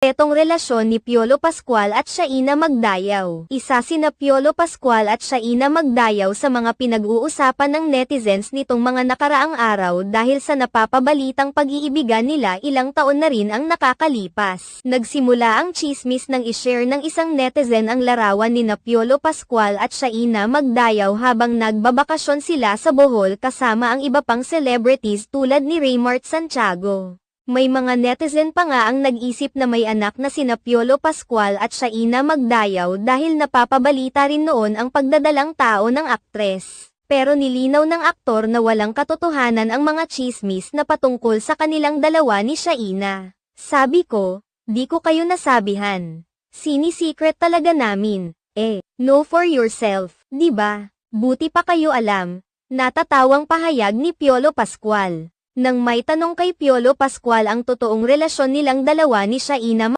sikretong relasyon ni Piolo Pascual at Shaina Magdayaw. Isa sina Piolo Pascual at Shaina Magdayaw sa mga pinag-uusapan ng netizens nitong mga nakaraang araw dahil sa napapabalitang pag-iibigan nila ilang taon na rin ang nakakalipas. Nagsimula ang chismis nang i-share ng isang netizen ang larawan ni Piolo Pascual at Shaina Magdayaw habang nagbabakasyon sila sa Bohol kasama ang iba pang celebrities tulad ni Raymart Santiago. May mga netizen pa nga ang nag-isip na may anak na sina Piolo Pascual at Shaina Magdayaw dahil napapabalita rin noon ang pagdadalang tao ng aktres. Pero nilinaw ng aktor na walang katotohanan ang mga chismis na patungkol sa kanilang dalawa ni Shaina. Sabi ko, di ko kayo nasabihan. Sini-secret talaga namin. Know for yourself, di ba? Buti pa kayo alam. Natatawang pahayag ni Piolo Pascual. Nang may tanong kay Piolo Pascual ang totoong relasyon nilang dalawa ni Shaina